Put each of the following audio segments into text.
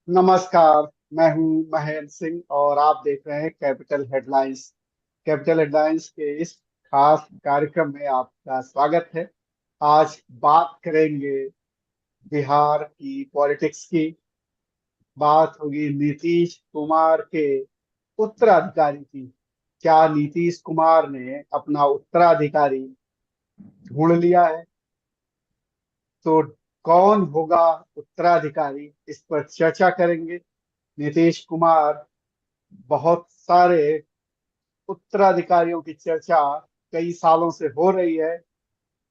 नमस्कार। मैं हूं महेंद्र सिंह और आप देख रहे हैं कैपिटल हेडलाइंस। कैपिटल हेडलाइंस के इस खास कार्यक्रम में आपका स्वागत है। आज बात करेंगे बिहार की पॉलिटिक्स की। बात होगी नीतीश कुमार के उत्तराधिकारी की। क्या नीतीश कुमार ने अपना उत्तराधिकारी ढूंढ लिया है? तो कौन होगा उत्तराधिकारी, इस पर चर्चा करेंगे। नीतीश कुमार बहुत सारे उत्तराधिकारियों की चर्चा कई सालों से हो रही है।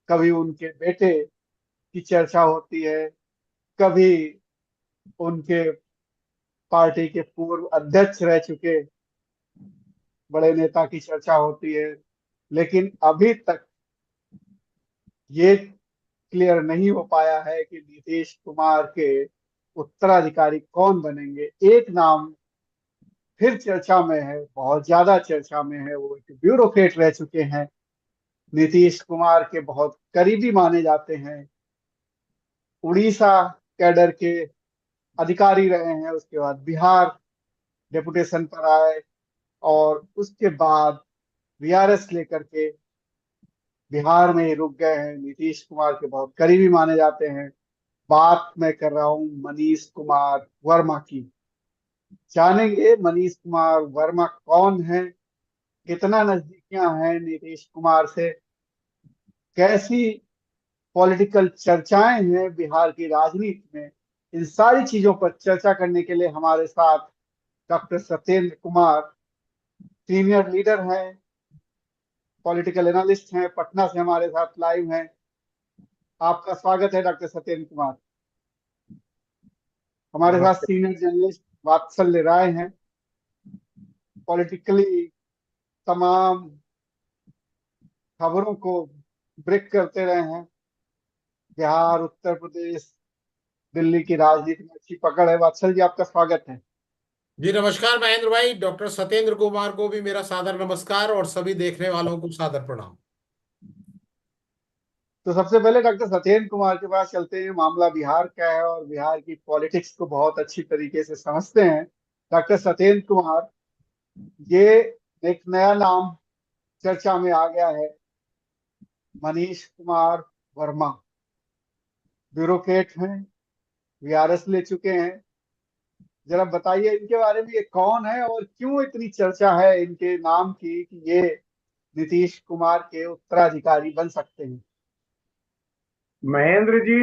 कभी उनके बेटे की चर्चा होती है, कभी उनके पार्टी के पूर्व अध्यक्ष रह चुके बड़े नेता की चर्चा होती है। लेकिन अभी तक ये क्लियर नहीं हो पाया है कि नीतीश कुमार के उत्तराधिकारी कौन बनेंगे। एक नाम फिर चर्चा में है, बहुत ज्यादा चर्चा में है। वो एक ब्यूरोक्रेट रह चुके हैं, नीतीश कुमार के बहुत करीबी माने जाते हैं। उड़ीसा कैडर के अधिकारी रहे हैं, उसके बाद बिहार डेपुटेशन पर आए और उसके बाद वीआरएस लेकर के बिहार में ही रुक गए हैं। नीतीश कुमार के बहुत करीबी माने जाते हैं। बात मैं कर रहा हूं मनीष कुमार वर्मा की। जानेंगे मनीष कुमार वर्मा कौन है, कितना नजदीकियां हैं नीतीश कुमार से, कैसी पॉलिटिकल चर्चाएं हैं बिहार की राजनीति में। इन सारी चीजों पर चर्चा करने के लिए हमारे साथ doctor Satyendra Kumar, senior leader हैं, पॉलिटिकल एनालिस्ट हैं, पटना से हमारे साथ लाइव हैं। आपका स्वागत है डॉक्टर सत्येंद्र कुमार। हमारे साथ नमस्ते। सीनियर जर्नलिस्ट वात्सल्य राय हैं, पॉलिटिकली तमाम खबरों को ब्रेक करते रहे हैं। बिहार, उत्तर प्रदेश, दिल्ली की राजनीति में अच्छी पकड़ है। वात्सल जी, आपका स्वागत है। जी नमस्कार महेंद्र भाई। डॉक्टर सत्येंद्र कुमार को भी मेरा सादर नमस्कार और सभी देखने वालों को सादर प्रणाम। तो सबसे पहले डॉक्टर सत्येंद्र कुमार के पास चलते हैं। मामला बिहार का है और बिहार की पॉलिटिक्स को बहुत अच्छी तरीके से समझते हैं। डॉक्टर सत्येंद्र कुमार, ये एक नया नाम चर्चा में आ गया है, मनीष कुमार वर्मा। ब्यूरोक्रेट हैं, वीआरएस ले चुके हैं। जरा बताइए इनके बारे में, ये कौन है और क्यों इतनी चर्चा है इनके नाम की कि ये नीतीश कुमार के उत्तराधिकारी बन सकते हैं। महेंद्र जी,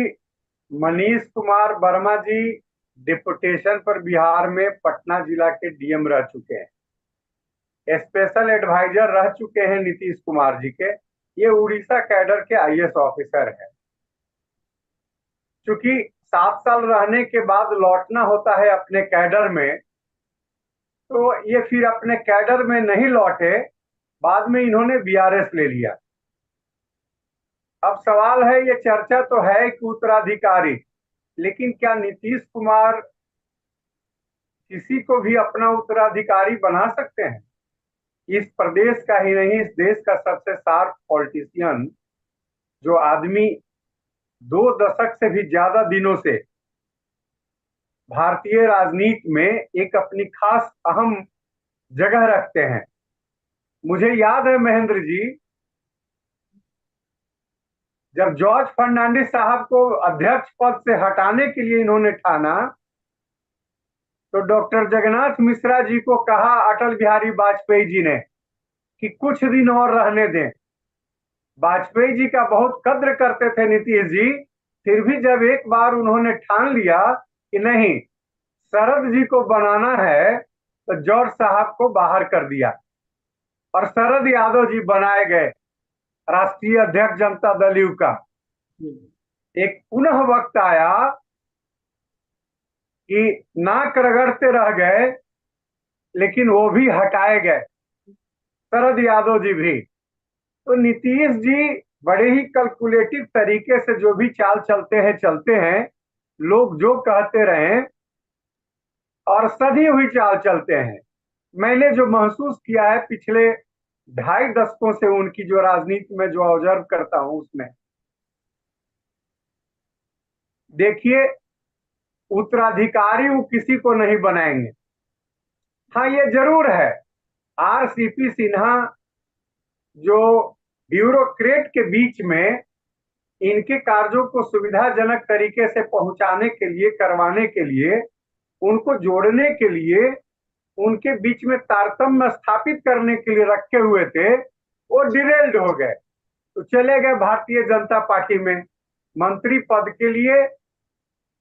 मनीष कुमार वर्मा जी डिपुटेशन पर बिहार में पटना जिला के डीएम रह चुके हैं। स्पेशल एडवाइजर रह चुके हैं नीतीश कुमार जी के। ये उड़ीसा कैडर के आईएएस ऑफिसर है। चूंकि 7 साल रहने के बाद लौटना होता है अपने कैडर में, तो ये फिर अपने कैडर में नहीं लौटे। बाद में इन्होंने बीआरएस ले लिया। अब सवाल है, ये चर्चा तो है कि उत्तराधिकारी, लेकिन क्या नीतीश कुमार किसी को भी अपना उत्तराधिकारी बना सकते हैं? इस प्रदेश का ही नहीं, इस देश का सबसे शार्प पॉलिटिशियन, जो आदमी 2 दशक से भी ज्यादा दिनों से भारतीय राजनीति में एक अपनी खास अहम जगह रखते हैं। मुझे याद है महेंद्र जी, जब जॉर्ज फर्नांडिस साहब को अध्यक्ष पद से हटाने के लिए इन्होंने ठाना, तो डॉक्टर जगन्नाथ मिश्रा जी को कहा अटल बिहारी वाजपेयी जी ने कि कुछ दिन और रहने दें। वाजपेयी जी का बहुत कद्र करते थे नीतीश जी। फिर भी जब एक बार उन्होंने ठान लिया कि नहीं, शरद जी को बनाना है, तो जॉर्ज साहब को बाहर कर दिया और शरद यादव जी बनाए गए राष्ट्रीय अध्यक्ष जनता दल यू का। एक पुनः वक्त आया कि नाक रगड़ते रह गए, लेकिन वो भी हटाए गए, शरद यादव जी भी। तो नीतीश जी बड़े ही कैलकुलेटिव तरीके से जो भी चाल चलते हैं, लोग जो कहते रहे और सधी हुई चाल चलते हैं। मैंने जो महसूस किया है पिछले 2.5 दशकों से उनकी जो राजनीति में जो ऑब्जर्व करता हूं, उसमें देखिए, उत्तराधिकारी वो किसी को नहीं बनाएंगे। हाँ, ये जरूर है, आरसीपी सिन्हा जो ब्यूरोक्रेट के बीच में इनके कार्यों को सुविधाजनक तरीके से पहुंचाने के लिए, करवाने के लिए, उनको जोड़ने के लिए, उनके बीच में तारतम्य स्थापित करने के लिए रखे हुए थे, वो डिरेल्ड हो गए, तो चले गए भारतीय जनता पार्टी में। मंत्री पद के लिए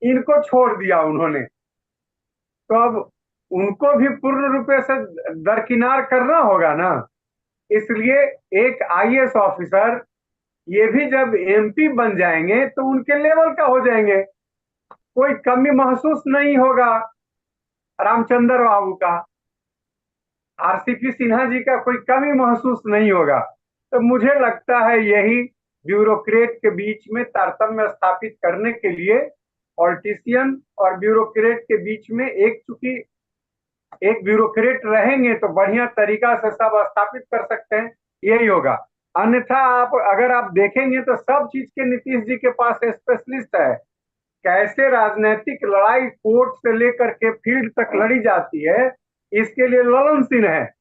इनको छोड़ दिया उन्होंने, तो अब उनको भी पूर्ण रूप से दरकिनार करना होगा ना। इसलिए एक आईएएस ऑफिसर ये भी जब एमपी बन जाएंगे तो उनके लेवल का हो जाएंगे, कोई कमी महसूस नहीं होगा रामचंद्र बाबू का, आरसीपी सिन्हा जी का कोई कमी महसूस नहीं होगा। तो मुझे लगता है यही ब्यूरोक्रेट के बीच में तारतम्य स्थापित करने के लिए, पॉलिटिशियन और ब्यूरोक्रेट के बीच में चूंकि एक ब्यूरोक्रेट रहेंगे तो बढ़िया तरीका से सब स्थापित कर सकते हैं, यही होगा। अन्यथा अगर आप देखेंगे तो सब चीज के नीतीश जी के पास स्पेशलिस्ट है, कैसे राजनीतिक लड़ाई कोर्ट से लेकर के फील्ड तक लड़ी जाती है, इसके लिए ललन सिंह है।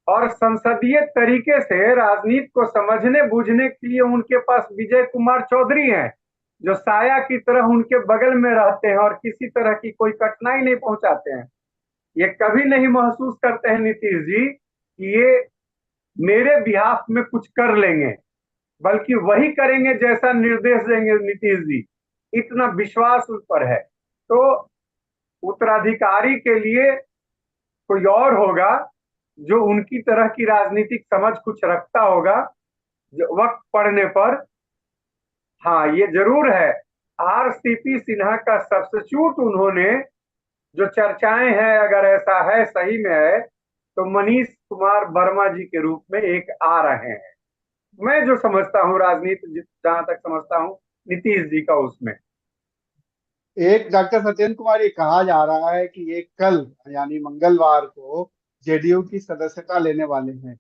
और संसदीय तरीके से राजनीति को समझने बूझने के लिए उनके पास विजय कुमार चौधरी हैं, जो साया की तरह उनके बगल में रहते हैं और किसी तरह की कोई कठिनाई नहीं पहुंचाते हैं। ये कभी नहीं महसूस करते हैं नीतीश जी कि ये मेरे बिहाफ में कुछ कर लेंगे, बल्कि वही करेंगे जैसा निर्देश देंगे नीतीश जी, इतना विश्वास उस पर है। तो उत्तराधिकारी के लिए कोई और होगा जो उनकी तरह की राजनीतिक समझ कुछ रखता होगा जो वक्त पड़ने पर। हाँ, ये जरूर है, आरसीपी सिन्हा का सब्स्टिट्यूट उन्होंने, जो चर्चाएं हैं अगर ऐसा है सही में है, तो मनीष कुमार वर्मा जी के रूप में एक आ रहे हैं। मैं जो समझता हूँ राजनीति, जहां तक समझता हूँ नीतीश जी का, उसमें एक डॉक्टर सत्येंद्र कुमार, ये कहा जा रहा है कि ये कल यानी मंगलवार को जेडीयू की सदस्यता लेने वाले हैं,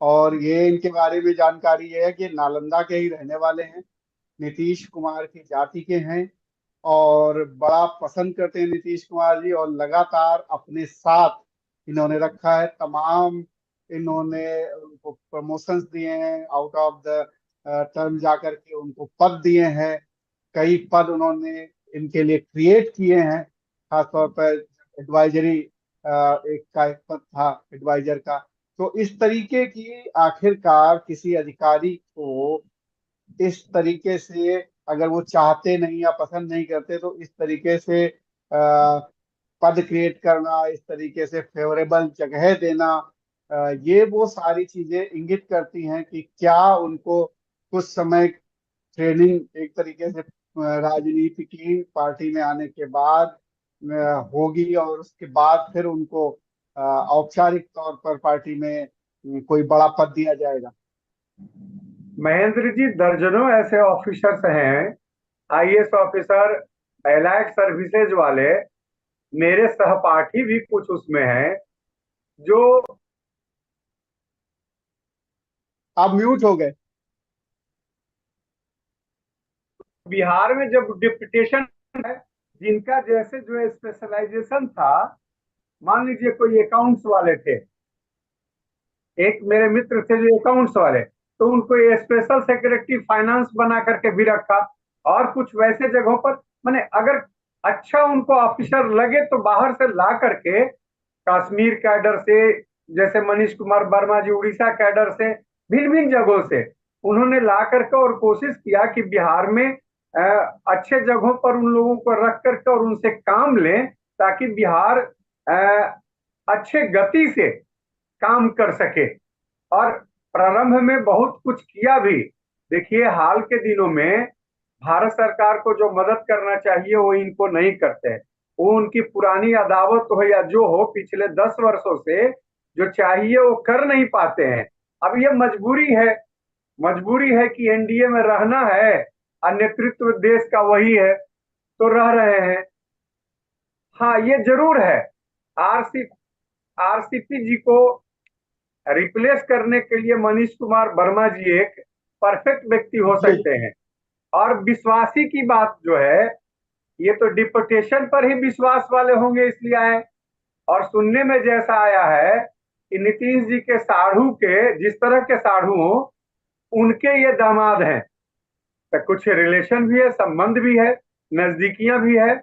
और ये इनके बारे में जानकारी है कि नालंदा के ही रहने वाले हैं, नीतीश कुमार की जाति के हैं, और बड़ा पसंद करते हैं नीतीश कुमार जी, और लगातार अपने साथ इन्होंने रखा है। तमाम इन्होंने उनको प्रमोशंस दिए हैं, आउट ऑफ द टर्म जाकर के उनको पद दिए हैं, कई पद उन्होंने इनके लिए क्रिएट किए हैं, खासतौर पर एडवाइजरी एक का एक पद था एडवाइजर का। तो इस तरीके की आखिरकार किसी अधिकारी को इस तरीके से, अगर वो चाहते नहीं या पसंद नहीं करते, तो इस तरीके से पद क्रिएट करना, इस तरीके से फेवरेबल जगह देना, ये वो सारी चीजें इंगित करती हैं कि क्या उनको कुछ समय ट्रेनिंग एक तरीके से राजनीति की पार्टी में आने के बाद होगी, और उसके बाद फिर उनको औपचारिक तौर पर पार्टी में कोई बड़ा पद दिया जाएगा। महेंद्र जी, दर्जनों ऐसे ऑफिसर्स हैं, आईएएस ऑफिसर, एलाइड सर्विसेज वाले, मेरे सहपाठी भी कुछ उसमें हैं, जो आप म्यूट हो गए। बिहार में जब डिप्यूटेशन है, जिनका जैसे जो स्पेशलाइजेशन था, मान लीजिए कोई अकाउंट्स वाले थे, एक मेरे मित्र थे जो अकाउंट्स वाले, तो उनको ये स्पेशल सेक्रेटरी फाइनेंस बना करके भी रखा, और कुछ वैसे जगहों पर, माने अगर अच्छा उनको ऑफिसर लगे तो बाहर से ला करके, कश्मीर कैडर से, जैसे मनीष कुमार वर्मा जी उड़ीसा कैडर से, भिन्न भिन्न जगहों से उन्होंने ला करके और कोशिश किया कि बिहार में अच्छे जगहों पर उन लोगों को रख करके और उनसे काम लें, ताकि बिहार अच्छे गति से काम कर सके। और प्रारंभ में बहुत कुछ किया भी। देखिए, हाल के दिनों में भारत सरकार को जो मदद करना चाहिए वो इनको नहीं करते, वो उनकी पुरानी अदावत हो या जो हो, पिछले 10 वर्षों से जो चाहिए वो कर नहीं पाते हैं। अब ये मजबूरी है कि एनडीए में रहना है और नेतृत्व देश का वही है, तो रह रहे हैं। हाँ, ये जरूर है, आरसीपी जी को रिप्लेस करने के लिए मनीष कुमार वर्मा जी एक परफेक्ट व्यक्ति हो सकते हैं। और विश्वासी की बात जो है, ये तो डिपुटेशन पर ही विश्वास वाले होंगे इसलिए आए। और सुनने में जैसा आया है कि नीतीश जी के साढ़ू के, जिस तरह के साढ़ू हो, उनके ये दामाद हैं। तो कुछ रिलेशन भी है, संबंध भी है, नजदीकियां भी है।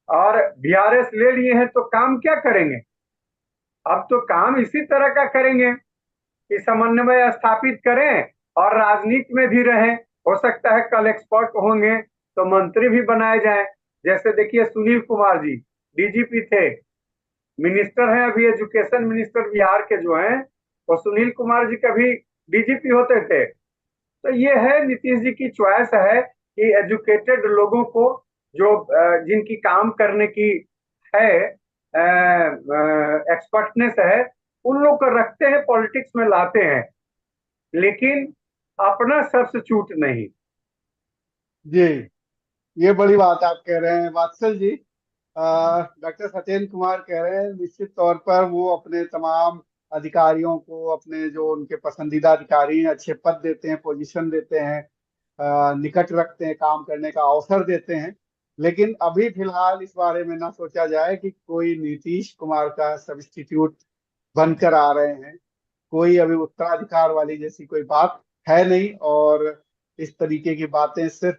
और बीआरएस ले लिए हैं तो काम क्या करेंगे? अब तो काम इसी तरह का करेंगे कि समन्वय स्थापित करें और राजनीति में भी रहें। हो सकता है कल एक्सपर्ट होंगे तो मंत्री भी बनाए जाएं। जैसे देखिए सुनील कुमार जी डीजीपी थे, मिनिस्टर हैं अभी, एजुकेशन मिनिस्टर बिहार के जो हैं, वो सुनील कुमार जी कभी डीजीपी होते थे। तो ये है, नीतीश जी की चॉइस है कि एजुकेटेड लोगों को, जो जिनकी काम करने की है, एक्सपर्टनेस है, उन लोग को रखते हैं, पॉलिटिक्स में लाते हैं, लेकिन अपना सब्स्टिट्यूट नहीं। जी, ये बड़ी बात आप कह रहे हैं वात्सल जी। डॉक्टर सत्येंद्र कुमार कह रहे हैं निश्चित तौर पर वो अपने तमाम अधिकारियों को, अपने जो उनके पसंदीदा अधिकारी हैं, अच्छे पद देते हैं, पोजीशन देते हैं, निकट रखते हैं, काम करने का अवसर देते हैं। लेकिन अभी फिलहाल इस बारे में ना सोचा जाए कि कोई नीतीश कुमार का सब्स्टिट्यूट बनकर आ रहे हैं। कोई अभी उत्तराधिकार वाली जैसी कोई बात है नहीं, और इस तरीके की बातें सिर्फ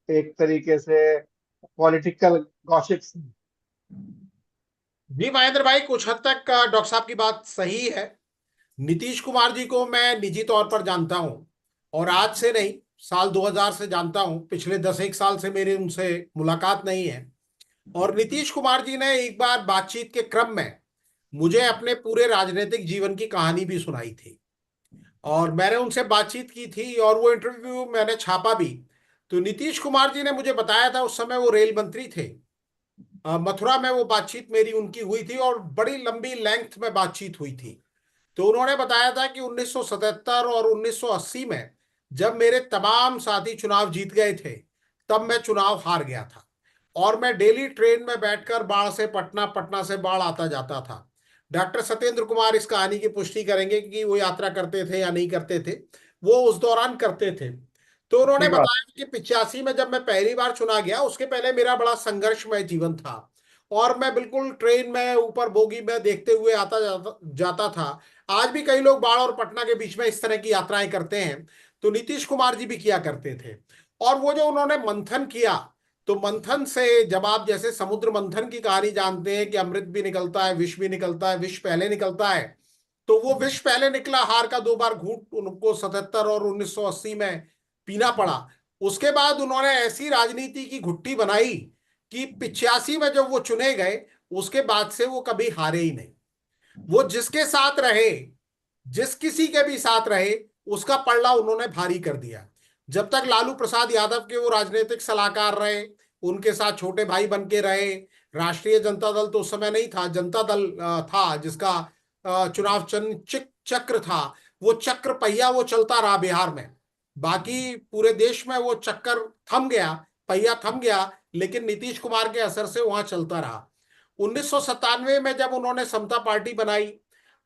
एक तरीके से पॉलिटिकल गॉसिप्स। जी महेंद्र भाई, कुछ हद तक डॉक्टर साहब की बात सही है। नीतीश कुमार जी को मैं निजी तौर पर जानता हूं, और आज से नहीं, साल 2000 से जानता हूं। पिछले 10 एक साल से मेरी उनसे मुलाकात नहीं है। और नीतीश कुमार जी ने एक बार बातचीत के क्रम में मुझे अपने पूरे राजनीतिक जीवन की कहानी भी सुनाई थी, और मैंने उनसे बातचीत की थी, और वो इंटरव्यू मैंने छापा भी। तो नीतीश कुमार जी ने मुझे बताया था, उस समय वो रेल मंत्री थे। मथुरा में वो बातचीत मेरी उनकी हुई थी, और बड़ी लंबी लेंथ में बातचीत हुई थी। तो उन्होंने बताया था कि 1977 और 1980 में जब मेरे तमाम साथी चुनाव जीत गए थे, तब मैं चुनाव हार गया था, और मैं डेली ट्रेन में बैठकर बाढ़ से पटना, पटना से बाढ़ आता जाता था। डॉक्टर सत्येंद्र कुमार इस कहानी की पुष्टि करेंगे कि वो यात्रा करते थे या नहीं करते थे, वो उस दौरान करते थे। तो उन्होंने अच्छी बात। बताया कि 85 में जब मैं पहली बार चुना गया, उसके पहले मेरा बड़ा संघर्षमय जीवन था, और मैं बिल्कुल ट्रेन में ऊपर बोगी में देखते हुए आता जाता था। आज भी कई लोग बाढ़ और पटना के बीच में इस तरह की यात्राएं करते हैं, तो नीतीश कुमार जी भी किया करते थे। और वो जो उन्होंने मंथन किया, तो मंथन से, जब आप जैसे समुद्र मंथन की कहानी जानते हैं कि अमृत भी निकलता है, विष भी निकलता है, विष पहले निकलता है, तो वो विष पहले निकला, हार का 2 बार घूंट उनको 77 और 1980 में पीना पड़ा। उसके बाद उन्होंने ऐसी राजनीति की घुट्टी बनाई कि 85 में जब वो चुने गए, उसके बाद से वो कभी हारे ही नहीं। वो जिसके साथ रहे, जिस किसी के भी साथ रहे, उसका पलड़ा उन्होंने भारी कर दिया। जब तक लालू प्रसाद यादव के वो राजनीतिक सलाहकार रहे, उनके साथ छोटे भाई बन के रहे। राष्ट्रीय जनता दल तो उस समय नहीं था, जनता दल था, जिसका चुनाव चिन्ह चक्र था। वो चक्र पहिया वो चलता रहा बिहार में, बाकी पूरे देश में वो चक्कर थम गया, पहिया थम गया, लेकिन नीतीश कुमार के असर से वहां चलता रहा। 1997 में जब उन्होंने समता पार्टी बनाई,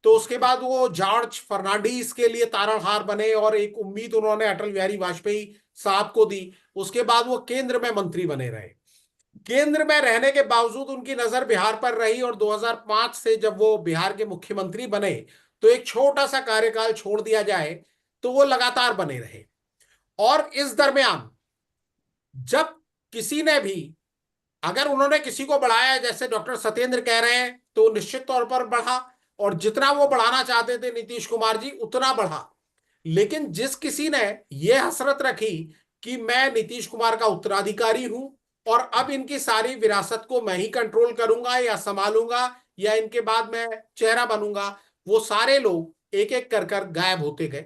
तो उसके बाद वो जॉर्ज फर्नांडीज के लिए तारणहार बने, और एक उम्मीद उन्होंने अटल बिहारी वाजपेयी साहब को दी। उसके बाद वो केंद्र में मंत्री बने रहे। केंद्र में रहने के बावजूद उनकी नजर बिहार पर रही, और 2005 से जब वो बिहार के मुख्यमंत्री बने, तो एक छोटा सा कार्यकाल छोड़ दिया जाए तो वो लगातार बने रहे। और इस दरमियान जब किसी ने भी, अगर उन्होंने किसी को बढ़ाया, जैसे डॉक्टर सत्येंद्र कह रहे हैं, तो निश्चित तौर पर बढ़ा, और जितना वो बढ़ाना चाहते थे नीतीश कुमार जी, उतना बढ़ा। लेकिन जिस किसी ने ये हसरत रखी कि मैं नीतीश कुमार का उत्तराधिकारी हूं, और अब इनकी सारी विरासत को मैं ही कंट्रोल करूंगा या संभालूंगा, या इनके बाद मैं चेहरा बनूंगा, वो सारे लोग एक एक कर गायब होते गए।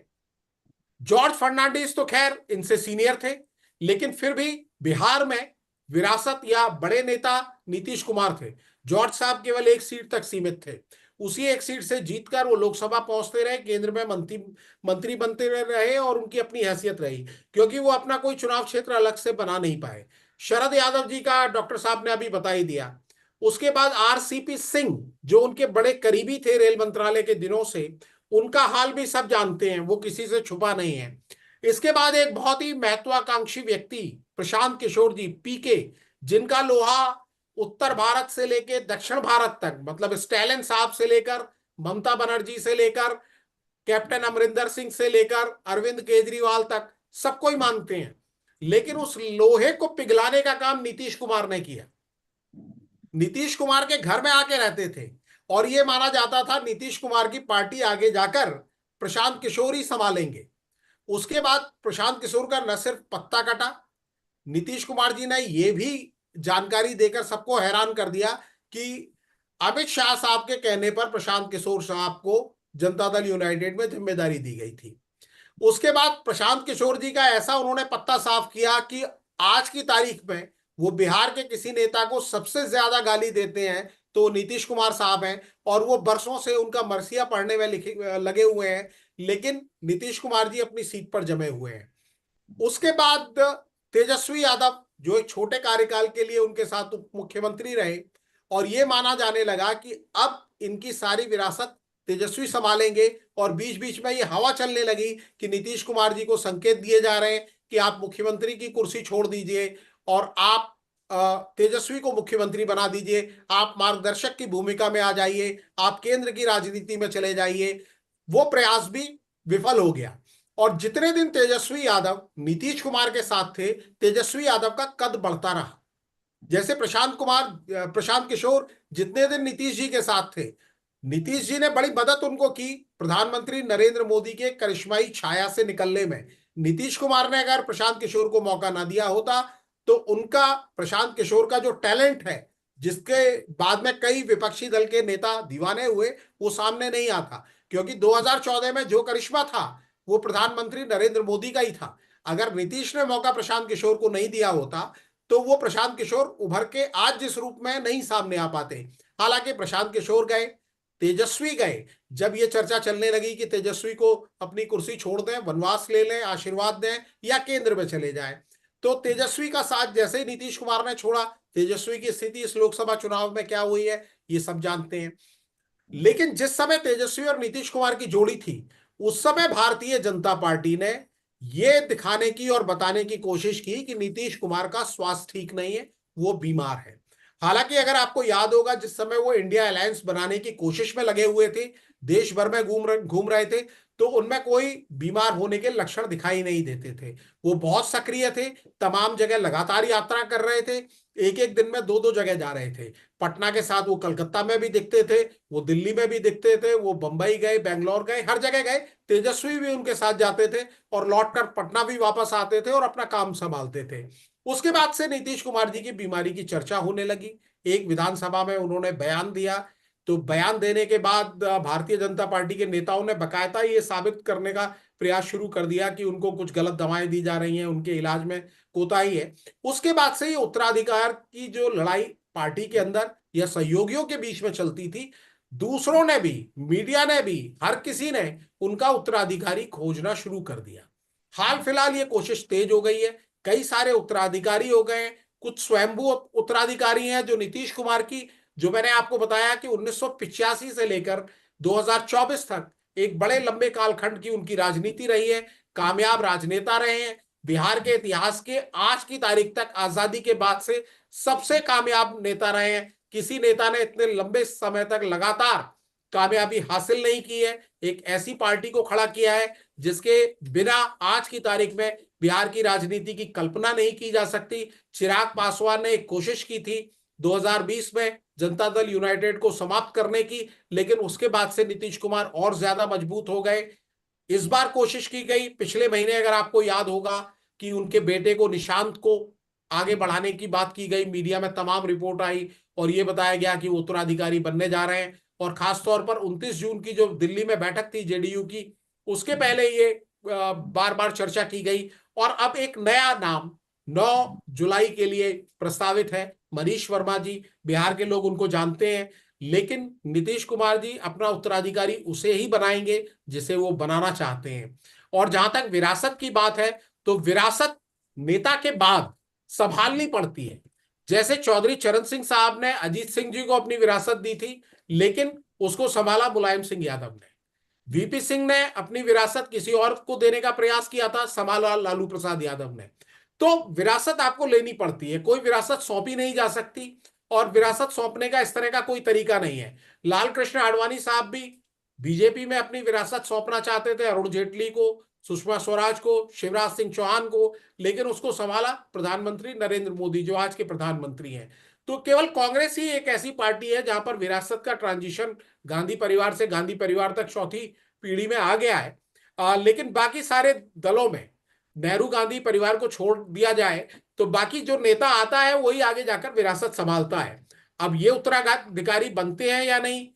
जॉर्ज फर्नांडिस तो खैर इनसे सीनियर थे, लेकिन फिर भी बिहार में विरासत या बड़े नेता नीतीश कुमार थे। जॉर्ज साहब केवल एक सीट तक सीमित थे, उसी एक सीट से जीतकर वो लोकसभा पहुंचते रहे, केंद्र में मंत्री बनते रहे, और उनकी अपनी हैसियत रही, क्योंकि वो अपना कोई चुनाव क्षेत्र अलग से बना नहीं पाए। शरद यादव जी का डॉक्टर साहब ने अभी बता ही दिया। उसके बाद आरसीपी सिंह, जो उनके बड़े करीबी थे रेल मंत्रालय के दिनों से, उनका हाल भी सब जानते हैं, वो किसी से छुपा नहीं है। इसके बाद एक बहुत ही महत्वाकांक्षी व्यक्ति, प्रशांत किशोर जी, पीके, जिनका लोहा उत्तर भारत से लेकर दक्षिण भारत तक, मतलब स्टैलिन साहब से लेकर ममता बनर्जी से लेकर कैप्टन अमरिंदर सिंह से लेकर अरविंद केजरीवाल तक सबको ही मानते हैं। लेकिन उस लोहे को पिघलाने का काम नीतीश कुमार ने किया। नीतीश कुमार के घर में आके रहते थे और यह माना जाता था नीतीश कुमार की पार्टी आगे जाकर प्रशांत किशोर ही संभालेंगे। उसके बाद प्रशांत किशोर का न सिर्फ पत्ता कटा, नीतीश कुमार जी ने यह भी जानकारी देकर सबको हैरान कर दिया कि अमित शाह साहब के कहने पर प्रशांत किशोर साहब को जनता दल यूनाइटेड में जिम्मेदारी दी गई थी। उसके बाद प्रशांत किशोर जी का ऐसा उन्होंने पत्ता साफ किया कि आज की तारीख में वो बिहार के किसी नेता को सबसे ज्यादा गाली देते हैं तो नीतीश कुमार साहब हैं, और वो बरसों से उनका मरसिया पढ़ने में लगे हुए हैं, लेकिन नीतीश कुमार जी अपनी सीट पर जमे हुए हैं। उसके बाद तेजस्वी यादव जो एक छोटे कार्यकाल के लिए उनके साथ उप मुख्यमंत्री रहे, और ये माना जाने लगा कि अब इनकी सारी विरासत तेजस्वी संभालेंगे, और बीच बीच में ये हवा चलने लगी कि नीतीश कुमार जी को संकेत दिए जा रहे हैं कि आप मुख्यमंत्री की कुर्सी छोड़ दीजिए और आप तेजस्वी को मुख्यमंत्री बना दीजिए, आप मार्गदर्शक की भूमिका में आ जाइए, आप केंद्र की राजनीति में चले जाइए। वो प्रयास भी विफल हो गया, और जितने दिन तेजस्वी यादव नीतीश कुमार के साथ थे, तेजस्वी यादव का कद बढ़ता रहा। जैसे प्रशांत किशोर जितने दिन नीतीश जी के साथ थे, नीतीश जी ने बड़ी मदद उनको की प्रधानमंत्री नरेंद्र मोदी के करिश्माई छाया से निकलने में। नीतीश कुमार ने अगर प्रशांत किशोर को मौका ना दिया होता तो उनका, प्रशांत किशोर का जो टैलेंट है, जिसके बाद में कई विपक्षी दल के नेता दीवाने हुए, वो सामने नहीं आता। क्योंकि 2014 में जो करिश्मा था वो प्रधानमंत्री नरेंद्र मोदी का ही था। अगर नीतीश ने मौका प्रशांत किशोर को नहीं दिया होता तो वो प्रशांत किशोर उभर के आज जिस रूप में नहीं सामने आ पाते। हालांकि प्रशांत किशोर गए, तेजस्वी गए। जब ये चर्चा चलने लगी कि तेजस्वी को अपनी कुर्सी छोड़ दें, वनवास ले लें, आशीर्वाद दें या केंद्र में चले जाएं, तो तेजस्वी का साथ जैसे ही नीतीश कुमार ने छोड़ा, तेजस्वी की स्थिति इस लोकसभा चुनाव में क्या हुई है ये सब जानते हैं। लेकिन जिस समय तेजस्वी और नीतीश कुमार की जोड़ी थी, उस समय भारतीय जनता पार्टी ने यह दिखाने की और बताने की कोशिश की कि नीतीश कुमार का स्वास्थ्य ठीक नहीं है, वो बीमार है। हालांकि अगर आपको याद होगा, जिस समय वो इंडिया अलायंस बनाने की कोशिश में लगे हुए थे, देश भर में घूम रहे थे, तो उनमें कोई बीमार होने के लक्षण दिखाई नहीं देते थे। वो बहुत सक्रिय थे, तमाम जगह लगातार यात्रा कर रहे थे, एक एक दिन में दो दो जगह जा रहे थे। पटना के साथ वो कलकत्ता में भी दिखते थे, वो दिल्ली में भी दिखते थे, वो बंबई गए, बेंगलोर गए, हर जगह गए। तेजस्वी भी उनके साथ जाते थे और लौटकर पटना भी वापस आते थे और अपना काम संभालते थे। उसके बाद से नीतीश कुमार जी की बीमारी की चर्चा होने लगी। एक विधानसभा में उन्होंने बयान दिया, तो बयान देने के बाद भारतीय जनता पार्टी के नेताओं ने बकायदा ये साबित करने का प्रयास शुरू कर दिया कि उनको कुछ गलत दवाएं दी जा रही हैं, उनके इलाज में कोताही है। उसके बाद से ये उत्तराधिकार की जो लड़ाई पार्टी के अंदर या सहयोगियों के बीच में चलती थी, दूसरों ने भी, मीडिया ने भी, हर किसी ने उनका उत्तराधिकारी खोजना शुरू कर दिया। हाल फिलहाल ये कोशिश तेज हो गई है, कई सारे उत्तराधिकारी हो गए। कुछ स्वयंभू उत्तराधिकारी हैं जो नीतीश कुमार की, जो मैंने आपको बताया कि 1985 से लेकर 2024 तक एक बड़े लंबे कालखंड की उनकी राजनीति रही है, कामयाब राजनेता रहे हैं। बिहार के इतिहास के आज की तारीख तक, आजादी के बाद से सबसे कामयाब नेता रहे हैं। किसी नेता ने इतने लंबे समय तक लगातार कामयाबी हासिल नहीं की है। एक ऐसी पार्टी को खड़ा किया है जिसके बिना आज की तारीख में बिहार की राजनीति की कल्पना नहीं की जा सकती। चिराग पासवान ने एक कोशिश की थी 2020 में जनता दल यूनाइटेड को समाप्त करने की, लेकिन उसके बाद से नीतीश कुमार और ज्यादा मजबूत हो गए। इस बार कोशिश की गई, पिछले महीने अगर आपको याद होगा कि उनके बेटे को, निशांत को आगे बढ़ाने की बात की गई, मीडिया में तमाम रिपोर्ट आई और यह बताया गया कि वो उत्तराधिकारी बनने जा रहे हैं। और खासतौर पर 29 जून की जो दिल्ली में बैठक थी जेडीयू की, उसके पहले ये बार बार चर्चा की गई। और अब एक नया नाम 9 जुलाई के लिए प्रस्तावित है, मनीष वर्मा जी। बिहार के लोग उनको जानते हैं, लेकिन नीतीश कुमार जी अपना उत्तराधिकारी उसे ही बनाएंगे जिसे वो बनाना चाहते हैं। और जहां तक विरासत की बात है, तो विरासत नेता के बाद संभालनी पड़ती है। जैसे चौधरी चरण सिंह साहब ने अजीत सिंह जी को अपनी विरासत दी थी, लेकिन उसको संभाला मुलायम सिंह यादव ने। वीपी सिंह ने अपनी विरासत किसी और को देने का प्रयास किया था, संभाला लालू प्रसाद यादव ने। तो विरासत आपको लेनी पड़ती है, कोई विरासत सौंपी नहीं जा सकती, और विरासत सौंपने का इस तरह का कोई तरीका नहीं है। लाल कृष्ण आडवाणी साहब भी बीजेपी में अपनी विरासत सौंपना चाहते थे, अरुण जेटली को, सुषमा स्वराज को, शिवराज सिंह चौहान को, लेकिन उसको संभाला प्रधानमंत्री नरेंद्र मोदी, जो आज के प्रधानमंत्री हैं। तो केवल कांग्रेस ही एक ऐसी पार्टी है जहां पर विरासत का ट्रांजिशन गांधी परिवार से गांधी परिवार तक चौथी पीढ़ी में आ गया है। लेकिन बाकी सारे दलों में नेहरू गांधी परिवार को छोड़ दिया जाए तो बाकी जो नेता आता है वही आगे जाकर विरासत संभालता है। अब ये उत्तराधिकारी बनते हैं या नहीं,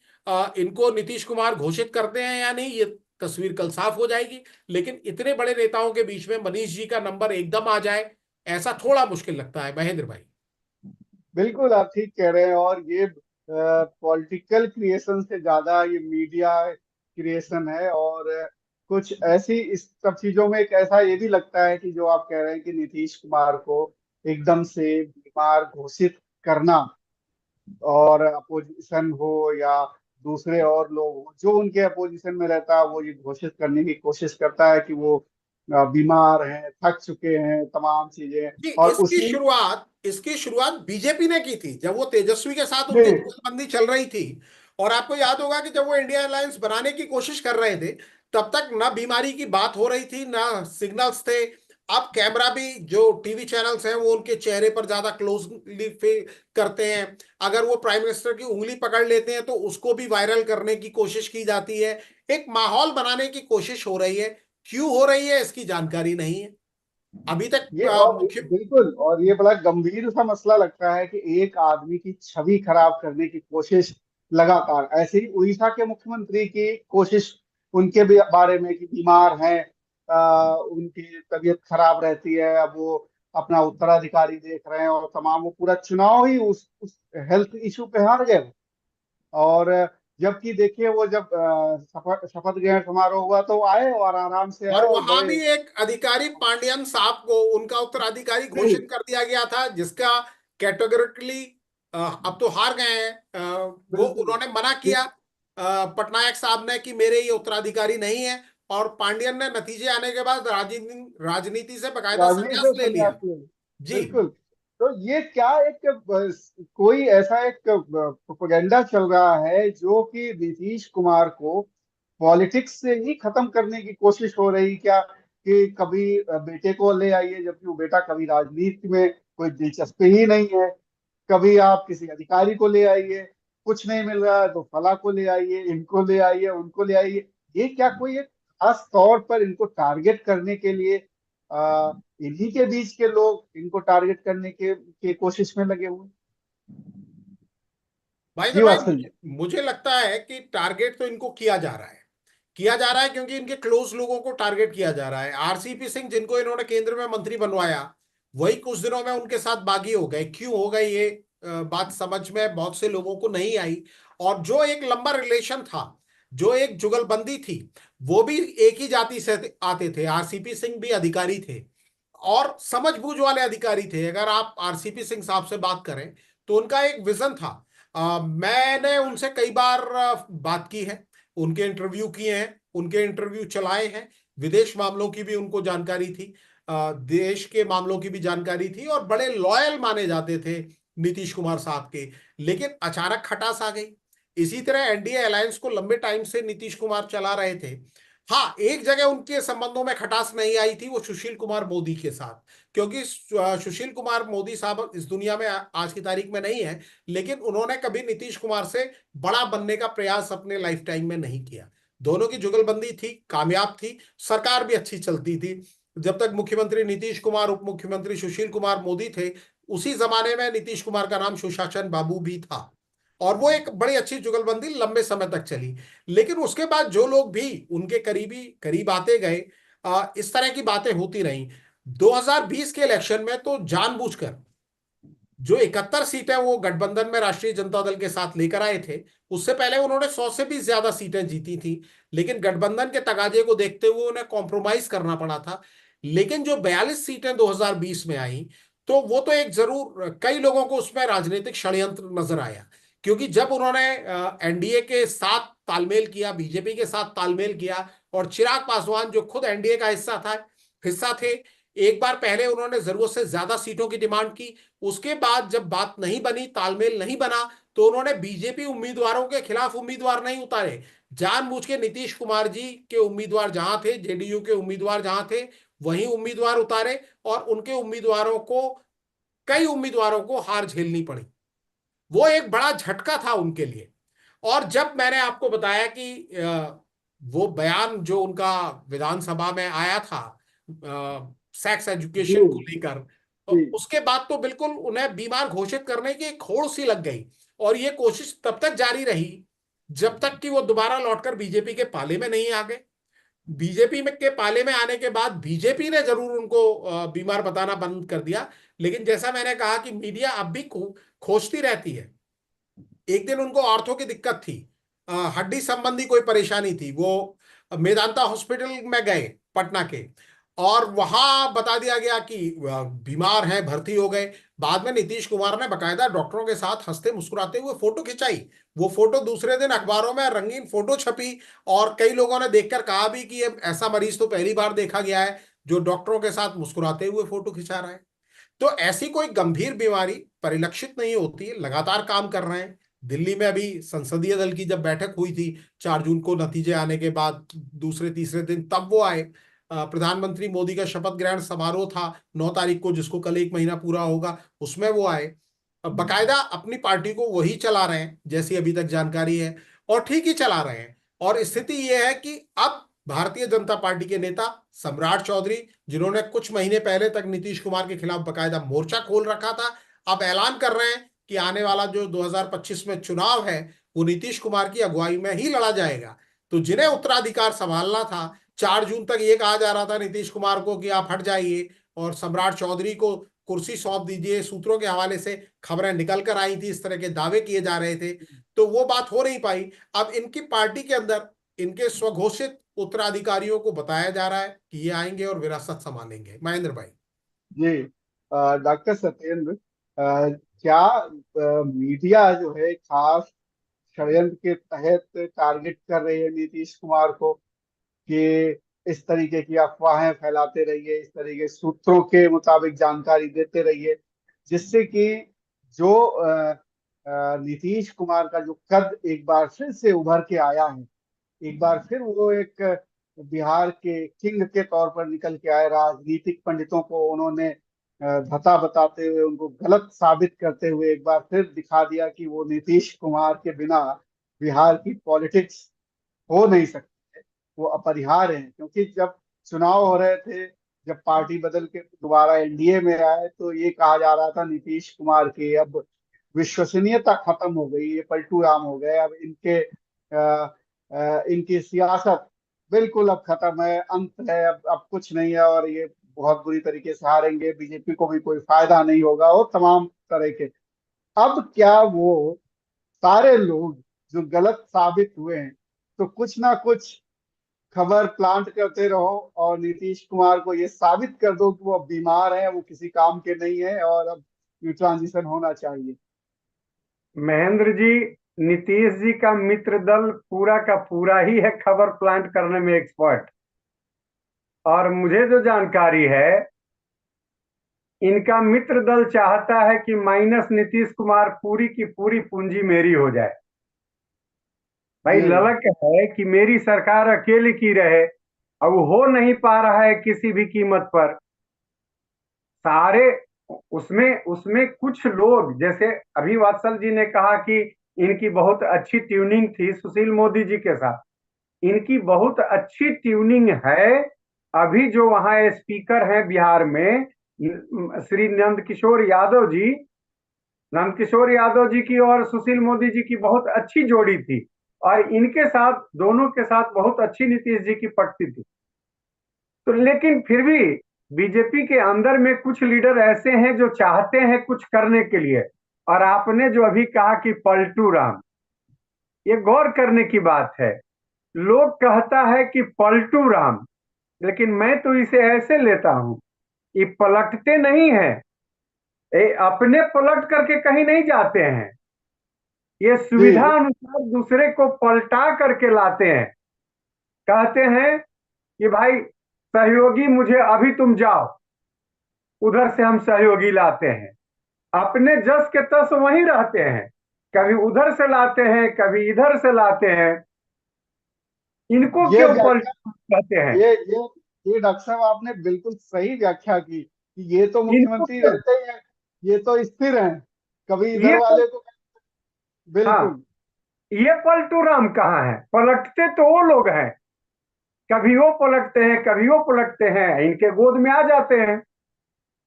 इनको नीतीश कुमार घोषित करते हैं या नहीं, ये तस्वीर कल साफ हो जाएगी। लेकिन इतने बड़े नेताओं के बीच में मनीष जी का नंबर एकदम आ जाए, ऐसा थोड़ा मुश्किल लगता है महेंद्र भाई। बिल्कुल आप ठीक कह रहे हैं। और ये पॉलिटिकल क्रिएशन से ज्यादा ये मीडिया क्रिएशन है। और कुछ ऐसी इस सब चीजों में एक ऐसा ये भी लगता है कि जो आप कह रहे हैं कि नीतीश कुमार को एकदम से बीमार घोषित करना, और अपोजिशन हो या दूसरे और लोग हो जो उनके अपोजिशन में रहता है, वो ये घोषित करने की कोशिश करता है कि वो बीमार हैं, थक चुके हैं, तमाम चीजें। जी, और उसी इसकी शुरुआत बीजेपी ने की थी जब वो तेजस्वी के साथ उनकी जी जुगलबंदी चल रही थी। और आपको याद होगा कि जब वो इंडिया अलायंस बनाने की कोशिश कर रहे थे, तब तक ना बीमारी की बात हो रही थी ना सिग्नल्स थे। अब कैमरा भी, जो टीवी चैनल्स हैं वो उनके चेहरे पर ज्यादा क्लोजली करते हैं। अगर वो प्राइम मिनिस्टर की उंगली पकड़ लेते हैं तो उसको भी वायरल करने की कोशिश की जाती है। एक माहौल बनाने की कोशिश हो रही है। क्यों हो रही है इसकी जानकारी नहीं है अभी तक। ये और मुख्य बिल्कुल, और ये बड़ा गंभीर सा मसला लगता है कि एक आदमी की छवि खराब करने की कोशिश लगातार। ऐसे ही उड़ीसा के मुख्यमंत्री की कोशिश उनके भी बारे में कि बीमार हैं, उनकी तबीयत खराब रहती है, अब वो अपना उत्तराधिकारी देख रहे हैं, और तमाम वो पूरा चुनाव ही उस हेल्थ इशू पे हार गए। और जबकि देखिए वो जब शपथ शपथ ग्रहण समारोह हुआ तो आए और आराम से आए और और वहां बड़े भी एक अधिकारी पांडियन साहब को उनका उत्तराधिकारी घोषित कर दिया गया था, जिसका कैटेगोरिकली अब तो हार गए हैं। वो बिल्कुल उन्होंने मना किया, पटनायक साहब ने, कि मेरे ये उत्तराधिकारी नहीं है। और पांडियन ने नतीजे आने के बाद राजनीति से बकायदा राजनीति संन्यास से ले लिया। संन्यास ले। जी। बिल्कुल। तो ये क्या एक कोई ऐसा एक प्रोपेगेंडा चल रहा है जो कि नीतीश कुमार को पॉलिटिक्स से ही खत्म करने की कोशिश हो रही क्या? कि कभी बेटे को ले आइए, जबकि वो बेटा कभी राजनीति में कोई दिलचस्पी ही नहीं है। कभी आप किसी अधिकारी को ले आइए, कुछ नहीं मिल रहा है तो फला को ले आइए, इनको ले आइए, उनको ले आइए। ये क्या कोई एक खास तौर पर इनको टारगेट करने के लिए इन्हीं के बीच के लोग इनको टारगेट करने के कोशिश में लगे हुए? भाई जी भाई, वात्सल जी। मुझे लगता है कि टारगेट तो इनको किया जा रहा है क्योंकि इनके क्लोज लोगों को टारगेट किया जा रहा है। आरसीपी सिंह, जिनको इन्होंने केंद्र में मंत्री बनवाया, वही कुछ दिनों में उनके साथ बागी हो गए। क्यों हो गए ये बात समझ में बहुत से लोगों को नहीं आई। और जो एक लंबा रिलेशन था, जो एक जुगलबंदी थी, वो भी एक ही जाति से आते थे। आरसीपी सिंह भी अधिकारी थे और समझबूझ वाले अधिकारी थे। अगर आप आरसीपी सिंह साहब से बात करें तो उनका एक विजन था। मैंने उनसे कई बार बात की है, उनके इंटरव्यू किए हैं, उनके इंटरव्यू चलाए हैं। विदेश मामलों की भी उनको जानकारी थी, देश के मामलों की भी जानकारी थी, और बड़े लॉयल माने जाते थे नीतीश कुमार साहब के। लेकिन अचानक खटास आ गई। इसी तरह एनडीए अलायंस को लंबे टाइम से नीतीश कुमार चला रहे थे। हाँ, एक जगह उनके संबंधों में खटास नहीं आई थी, वो सुशील कुमार मोदी के साथ। क्योंकि सुशील कुमार मोदी साहब इस दुनिया में आज की तारीख में नहीं है, लेकिन उन्होंने कभी नीतीश कुमार से बड़ा बनने का प्रयास अपने लाइफ टाइम में नहीं किया। दोनों की जुगलबंदी थी, कामयाब थी, सरकार भी अच्छी चलती थी। जब तक मुख्यमंत्री नीतीश कुमार, उप मुख्यमंत्री सुशील कुमार मोदी थे, उसी जमाने में नीतीश कुमार का नाम सुशासन बाबू भी था। और वो एक बड़ी अच्छी जुगलबंदी लंबे समय तक चली। लेकिन उसके बाद जो लोग भी उनके करीब आते गए, इस तरह की बातें होती रहीं। 2020 के इलेक्शन में तो जानबूझकर जो 71 सीटें वो गठबंधन में राष्ट्रीय जनता दल के साथ लेकर आए थे, उससे पहले उन्होंने 100 से भी ज्यादा सीटें जीती थी। लेकिन गठबंधन के तगाजे को देखते हुए उन्हें कॉम्प्रोमाइज करना पड़ा था। लेकिन जो 42 सीटें 2020 में आई, तो वो तो एक जरूर कई लोगों को उसमें राजनीतिक षड्यंत्र नजर आया। क्योंकि जब उन्होंने एनडीए के साथ तालमेल किया, बीजेपी के साथ तालमेल किया, और चिराग पासवान जो खुद एनडीए का हिस्सा थे, एक बार पहले उन्होंने जरूरत से ज्यादा सीटों की डिमांड की, उसके बाद जब बात नहीं बनी, तालमेल नहीं बना, तो उन्होंने बीजेपी उम्मीदवारों के खिलाफ उम्मीदवार नहीं उतारे, जानबूझ के नीतीश कुमार जी के उम्मीदवार जहां थे, जेडीयू के उम्मीदवार जहां थे, वहीं उम्मीदवार उतारे, और उनके उम्मीदवारों को, कई उम्मीदवारों को हार झेलनी पड़ी। वो एक बड़ा झटका था उनके लिए। और जब मैंने आपको बताया कि वो बयान जो उनका विधानसभा में आया था सेक्स जी एजुकेशन को लेकर, तो जी। उसके बाद तो बिल्कुल उन्हें बीमार घोषित करने की एक होड़ सी लग गई। और ये कोशिश तब तक जारी रही जब तक कि वो दोबारा लौटकर बीजेपी के पाले में नहीं आ गए। बीजेपी में के पाले में आने के बाद बीजेपी ने जरूर उनको बीमार बताना बंद कर दिया। लेकिन जैसा मैंने कहा कि मीडिया अब भी खोजती रहती है। एक दिन उनको आर्थो की दिक्कत थी, हड्डी संबंधी कोई परेशानी थी, वो मेदांता हॉस्पिटल में गए पटना के, और वहां बता दिया गया कि बीमार हैं, भर्ती हो गए। बाद में नीतीश कुमार ने बकायदा डॉक्टरों के साथ हंसते मुस्कुराते हुए फोटो खिंचाई। वो फोटो दूसरे दिन अखबारों में रंगीन फोटो छपी, और कई लोगों ने देखकर कहा भी कि ये ऐसा मरीज तो पहली बार देखा गया है जो डॉक्टरों के साथ मुस्कुराते हुए फोटो खिंचा रहा है। तो ऐसी कोई गंभीर बीमारी परिलक्षित नहीं होती है, लगातार काम कर रहे हैं। दिल्ली में अभी संसदीय दल की जब बैठक हुई थी 4 जून को, नतीजे आने के बाद दूसरे तीसरे दिन तब वो आए। प्रधानमंत्री मोदी का शपथ ग्रहण समारोह था 9 तारीख को, जिसको कल 1 महीना पूरा होगा, उसमें वो आए। बकायदा अपनी पार्टी को वही चला रहे हैं जैसी अभी तक जानकारी है, और ठीक ही चला रहे हैं। और स्थिति यह है कि अब भारतीय जनता पार्टी के नेता सम्राट चौधरी, जिन्होंने कुछ महीने पहले तक नीतीश कुमार के खिलाफ बकायदा मोर्चा खोल रखा था, अब ऐलान कर रहे हैं कि आने वाला जो 2025 में चुनाव है वो नीतीश कुमार की अगुवाई में ही लड़ा जाएगा। तो जिन्हें उत्तराधिकार संभालना था, 4 जून तक ये कहा जा रहा था नीतीश कुमार को कि आप हट जाइए और सम्राट चौधरी को कुर्सी सौंप दीजिए, सूत्रों के हवाले से खबरें निकल कर आई थी, इस तरह के दावे किए जा रहे थे, तो वो बात हो नहीं पाई। अब इनकी पार्टी के अंदर इनके स्वघोषित उत्तराधिकारियों को बताया जा रहा है कि ये आएंगे और विरासत संभालेंगे। महेंद्र भाई। जी डॉक्टर सत्येंद्र, क्या मीडिया जो है खास षड्यंत्र के तहत टारगेट कर रही है नीतीश कुमार को कि इस तरीके की अफवाहें फैलाते रहिए, इस तरीके सूत्रों के मुताबिक जानकारी देते रहिए, जिससे कि जो नीतीश कुमार का जो कद एक बार फिर से उभर के आया है, एक बार फिर वो एक बिहार के किंग के तौर पर निकल के आए। राजनीतिक पंडितों को उन्होंने धता बताते हुए, उनको गलत साबित करते हुए एक बार फिर दिखा दिया कि वो नीतीश कुमार के बिना बिहार की पॉलिटिक्स हो नहीं सकती है, वो अपरिहार्य है। क्योंकि जब चुनाव हो रहे थे, जब पार्टी बदल के दोबारा एनडीए में आए, तो ये कहा जा रहा था नीतीश कुमार की अब विश्वसनीयता खत्म हो गई, ये पलटू राम हो गए, अब इनकी सियासत बिल्कुल अब खत्म है, अंत है, अब कुछ नहीं है, और ये बहुत बुरी तरीके से हारेंगे, बीजेपी को भी कोई फायदा नहीं होगा, और तमाम तरह के। अब क्या वो सारे लोग जो गलत साबित हुए हैं, तो कुछ ना कुछ खबर प्लांट करते रहो और नीतीश कुमार को ये साबित कर दो कि वो अब बीमार है, वो किसी काम के नहीं है, और अब ये ट्रांजिशन होना चाहिए। महेंद्र जी, नीतीश जी का मित्र दल पूरा का पूरा ही है खबर प्लांट करने में एक्सपर्ट। और मुझे जो जानकारी है, इनका मित्र दल चाहता है कि माइनस नीतीश कुमार पूरी की पूरी पूंजी मेरी हो जाए। भाई जी ललक है कि मेरी सरकार अकेले की रहे, अब हो नहीं पा रहा है किसी भी कीमत पर। सारे उसमें उसमें कुछ लोग, जैसे अभी वात्सल जी ने कहा कि इनकी बहुत अच्छी ट्यूनिंग थी सुशील मोदी जी के साथ, इनकी बहुत अच्छी ट्यूनिंग है। अभी जो वहां स्पीकर हैं बिहार में, श्री नंदकिशोर यादव जी की और सुशील मोदी जी की बहुत अच्छी जोड़ी थी, और इनके साथ, दोनों के साथ बहुत अच्छी नीतीश जी की पटती थी। तो लेकिन फिर भी बीजेपी के अंदर में कुछ लीडर ऐसे हैं जो चाहते हैं कुछ करने के लिए। और आपने जो अभी कहा कि पलटू राम, ये गौर करने की बात है। लोग कहता है कि पलटू राम, लेकिन मैं तो इसे ऐसे लेता हूं, ये पलटते नहीं है, ये अपने पलट करके कहीं नहीं जाते हैं, ये सुविधा जी अनुसार दूसरे को पलटा करके लाते हैं। कहते हैं कि भाई सहयोगी मुझे अभी तुम जाओ, उधर से हम सहयोगी लाते हैं। अपने जस के तस वहीं रहते हैं, कभी उधर से लाते हैं, कभी इधर से लाते हैं। इनको ये क्यों व्याख्या पॉलिटिक्स कहते हैं? ये डॉक्टर साहब आपने बिल्कुल सही व्याख्या की कि ये तो इनको मुख्यमंत्री क्यों? रहते ही हैं, ये तो स्थिर हैं, कभी इधर ये वाले को। हाँ, बिल्कुल। ये पलटू राम कहाँ है? पलटते तो वो लोग हैं, कभी वो पलटते हैं, कभी वो पलटते हैं, इनके गोद में आ जाते हैं।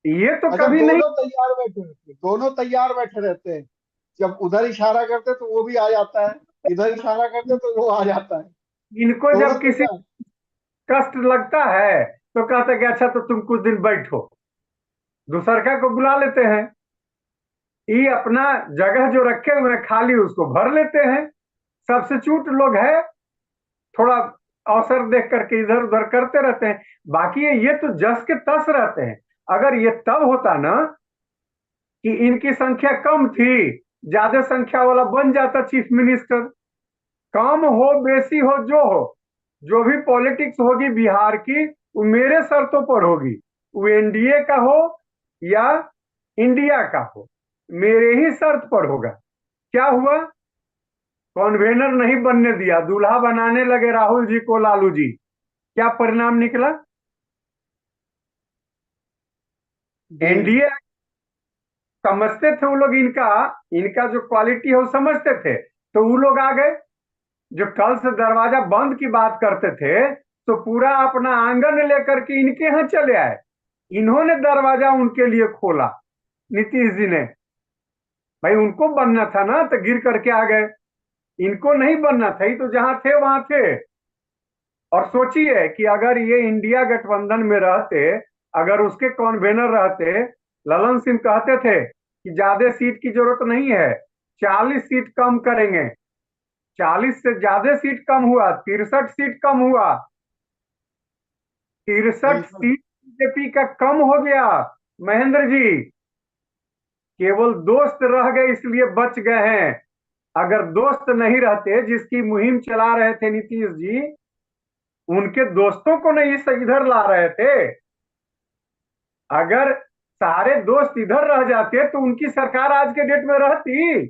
ये तो अच्छा, कभी नहीं। दोनों तैयार बैठे रहते हैं, दोनों तैयार बैठे रहते हैं। जब उधर इशारा करते तो वो भी आ जाता है, इधर इशारा करते तो वो आ जाता है। इनको दोनों जब किसी तैयार। कष्ट लगता है तो कहते हैं कि अच्छा तो तुम कुछ दिन बैठो, दूसरका को बुला लेते हैं। ये अपना जगह जो रखे हुए हैं खाली, उसको भर लेते हैं। सबसे चूट लोग है, थोड़ा अवसर देख करके इधर उधर करते रहते हैं। बाकी ये तो जस के तस रहते हैं। अगर ये तब होता ना कि इनकी संख्या कम थी, ज्यादा संख्या वाला बन जाता चीफ मिनिस्टर। कम हो बेसी हो, जो भी पॉलिटिक्स होगी बिहार की, वो मेरे शर्तों पर होगी। वो एनडीए का हो या इंडिया का हो, मेरे ही शर्त पर होगा। क्या हुआ? कॉन्वेनर नहीं बनने दिया, दूल्हा बनाने लगे राहुल जी को लालू जी। क्या परिणाम निकला? जी। एनडीए समझते थे वो लोग, इनका इनका जो क्वालिटी है वो समझते थे, तो वो लोग आ गए। जो कल से दरवाजा बंद की बात करते थे, तो पूरा अपना आंगन लेकर के इनके यहाँ चले आए। इन्होंने दरवाजा उनके लिए खोला, नीतीश जी ने। भाई उनको बनना था ना, तो गिर करके आ गए। इनको नहीं बनना था, ये तो जहां थे वहां थे। और सोचिए कि अगर ये इंडिया गठबंधन में रहते, अगर उसके कॉन्वेनर रहते, ललन सिंह कहते थे कि ज्यादा सीट की जरूरत नहीं है, 40 सीट कम करेंगे। 40 से ज्यादा सीट कम हुआ, 63 सीट कम हुआ। 63 बिल्कुल। सीट बीजेपी का कम हो गया। महेंद्र जी, केवल दोस्त रह गए इसलिए बच गए हैं। अगर दोस्त नहीं रहते, जिसकी मुहिम चला रहे थे नीतीश जी, उनके दोस्तों को नहीं इधर ला रहे थे। अगर सारे दोस्त इधर रह जाते तो उनकी सरकार आज के डेट में रहती?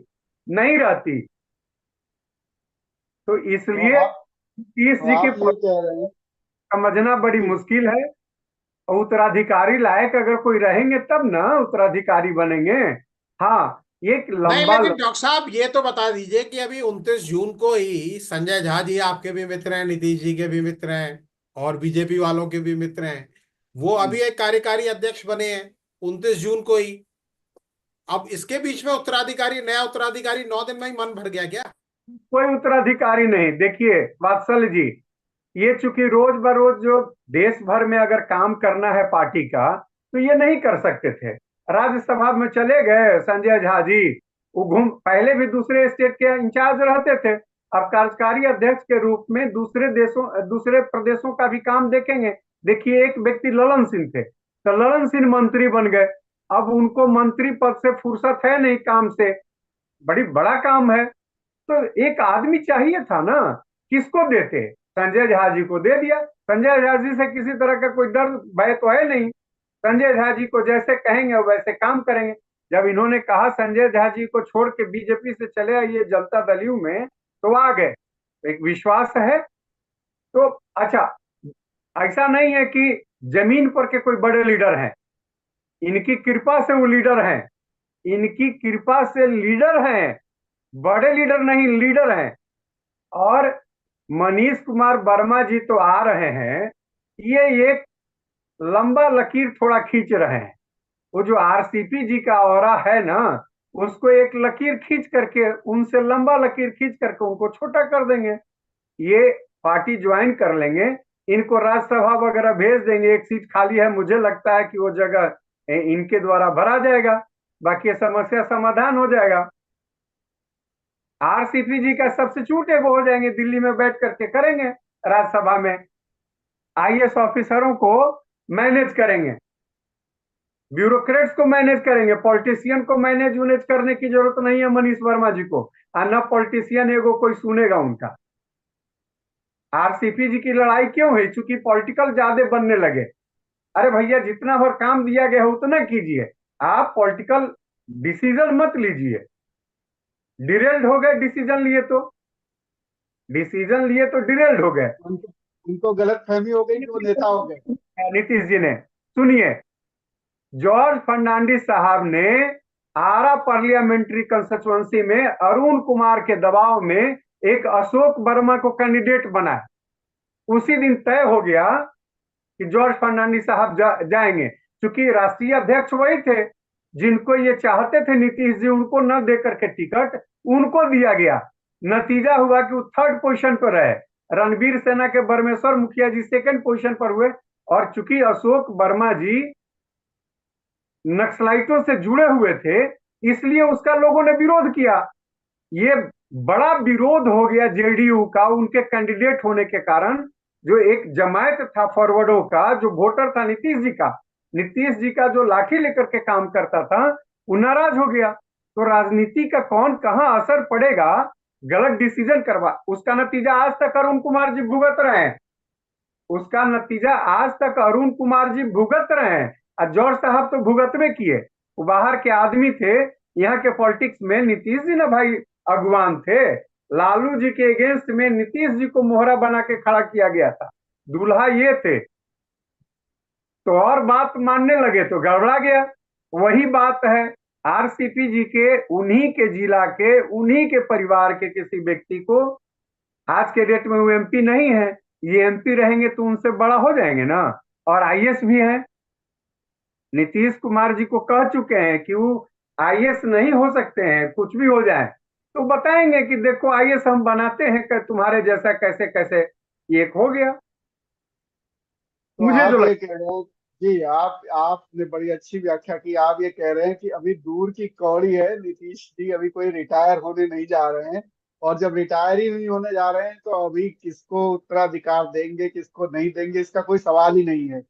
नहीं रहती। तो तो इसलिए नीतीश तो जी की आप ये कह रहे हैं समझना बड़ी कि मुश्किल है। और उत्तराधिकारी लायक अगर कोई रहेंगे तब ना उत्तराधिकारी बनेंगे। हाँ, एक नहीं, लंबा लेकिन डॉक्टर साहब ये तो बता दीजिए कि अभी 29 जून को ही संजय झा जी आपके भी मित्र हैं, नीतीश जी के भी मित्र हैं, और बीजेपी वालों के भी मित्र हैं। वो अभी एक कार्यकारी अध्यक्ष बने हैं 29 जून को ही। अब इसके बीच में उत्तराधिकारी, नया उत्तराधिकारी 9 दिन में ही मन भर गया क्या? कोई उत्तराधिकारी नहीं। देखिए वात्सल जी, ये चूंकि रोज बरोज जो देश भर में अगर काम करना है पार्टी का, तो ये नहीं कर सकते थे। राज्यसभा में चले गए संजय झा जी, वो घूम, पहले भी दूसरे स्टेट के इंचार्ज रहते थे। अब कार्यकारी अध्यक्ष के रूप में दूसरे देशों, दूसरे प्रदेशों का भी काम देखेंगे। देखिए एक व्यक्ति ललन सिंह थे, तो ललन सिंह मंत्री बन गए। अब उनको मंत्री पद से फुर्सत है नहीं, काम से बड़ी बड़ा काम है। तो एक आदमी चाहिए था ना, किसको देते? संजय झा जी को दे दिया। संजय झा जी से किसी तरह का कोई डर भय तो है नहीं। संजय झा जी को जैसे कहेंगे वैसे काम करेंगे। जब इन्होंने कहा संजय झा जी को छोड़ के बीजेपी से चले आइए जनता दल में, तो आ गए। एक विश्वास है। तो अच्छा, ऐसा नहीं है कि जमीन पर के कोई बड़े लीडर हैं, इनकी कृपा से वो लीडर हैं। इनकी कृपा से लीडर हैं, बड़े लीडर नहीं, लीडर हैं। और मनीष कुमार वर्मा जी तो आ रहे हैं, ये एक लंबा लकीर थोड़ा खींच रहे हैं। वो जो आरसीपी जी का ऑरा है ना, उसको एक लकीर खींच करके, उनसे लंबा लकीर खींच करके उनको छोटा कर देंगे। ये पार्टी ज्वाइन कर लेंगे, इनको राज्यसभा वगैरह भेज देंगे। एक सीट खाली है, मुझे लगता है कि वो जगह इनके द्वारा भरा जाएगा, बाकी समस्या समाधान हो जाएगा। आरसीपी जी का सब्स्टिट्यूट वो हो जाएंगे, दिल्ली में बैठ करके करेंगे राज्यसभा में। आईएएस ऑफिसरों को मैनेज करेंगे, ब्यूरोक्रेट्स को मैनेज करेंगे। पॉलिटिशियन को मैनेज उनेज करने की जरूरत नहीं है मनीष वर्मा जी को। ना पॉलिटिशियन एगो कोई सुनेगा उनका। आरसीपी जी की लड़ाई क्यों हुई? चूंकि पॉलिटिकल ज्यादा बनने लगे। अरे भैया, जितना भर काम दिया गया है उतना कीजिए, आप पॉलिटिकल डिसीजन मत लीजिए। डिरेल्ड हो गए, डिसीजन लिए तो डिरेल्ड हो गए। उनको उनको गलत फहमी हो गई कि वो नेता हो गए। नीतीश जी ने, सुनिए, जॉर्ज फर्नांडिस साहब ने आरा पार्लियामेंट्री कंस्टिट्यूएंसी में अरुण कुमार के दबाव में एक अशोक वर्मा को कैंडिडेट बनाया। उसी दिन तय हो गया कि जॉर्ज फर्नांडिस साहब जाएंगे, क्योंकि राष्ट्रीय अध्यक्ष वही थे जिनको ये चाहते थे नीतीश जी उनको न देकर के टिकट उनको दिया गया। नतीजा हुआ कि वो थर्ड पोजीशन पर रहे, रणबीर सेना के बरमेश्वर मुखिया जी सेकंड पोजीशन पर हुए। और चूंकि अशोक वर्मा जी नक्सलाइटों से जुड़े हुए थे, इसलिए उसका लोगों ने विरोध किया। ये बड़ा विरोध हो गया जेडीयू का उनके कैंडिडेट होने के कारण। जो एक जमायत था फॉरवर्डों का, जो वोटर था नीतीश जी का जो लाठी लेकर के काम करता था, वो नाराज हो गया। तो राजनीति का कौन कहां असर पड़ेगा, गलत डिसीजन करवा, उसका नतीजा आज तक अरुण कुमार जी भुगत रहे हैं। उसका नतीजा आज तक अरुण कुमार जी भुगत रहे हैं। और जॉर्ज साहब तो भुगतवे किए, वो बाहर के आदमी थे। यहाँ के पॉलिटिक्स में नीतीश जी ना भाई अगुवान थे। लालू जी के अगेंस्ट में नीतीश जी को मोहरा बना के खड़ा किया गया था, दूल्हा ये थे। तो और बात मानने लगे तो गड़बड़ा गया। वही बात है, आरसीपी जी के, उन्हीं के जिला के, उन्हीं के परिवार के किसी व्यक्ति को, आज के डेट में वो एमपी नहीं है, ये एमपी रहेंगे तो उनसे बड़ा हो जाएंगे ना, और आईएएस भी है। नीतीश कुमार जी को कह चुके हैं कि वो आईएएस नहीं हो सकते हैं, कुछ भी हो जाए तो बताएंगे कि देखो आईएएस हम बनाते हैं कि तुम्हारे जैसा कैसे कैसे। ये एक हो गया। तो मुझे जो आप ये लगता कह रहे हैं, जी आपने बड़ी अच्छी व्याख्या की। आप ये कह रहे हैं कि अभी दूर की कौड़ी है, नीतीश जी अभी कोई रिटायर होने नहीं जा रहे हैं। और जब रिटायर ही नहीं होने जा रहे हैं तो अभी किसको उत्तराधिकार देंगे किसको नहीं देंगे इसका कोई सवाल ही नहीं है।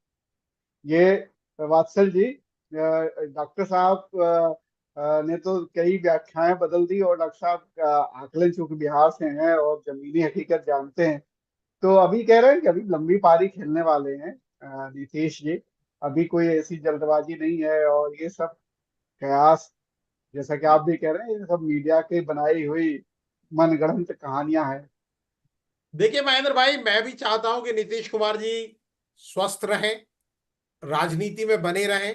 ये वात्सल जी, डॉक्टर साहब ने तो कई व्याख्याएं बदल दी। और डॉक्टर साहब आकलन चूंकि बिहार से हैं और जमीनी हकीकत जानते हैं, तो अभी कह रहे हैं कि अभी लंबी पारी खेलने वाले हैं नीतीश जी। अभी कोई ऐसी जल्दबाजी नहीं है। और ये सब कयास, जैसा कि आप भी कह रहे हैं, ये सब मीडिया की बनाई हुई मनगढ़ंत कहानियां हैं। देखिए महेंद्र भाई, मैं भी चाहता हूं कि नीतीश कुमार जी स्वस्थ रहें, राजनीति में बने रहें।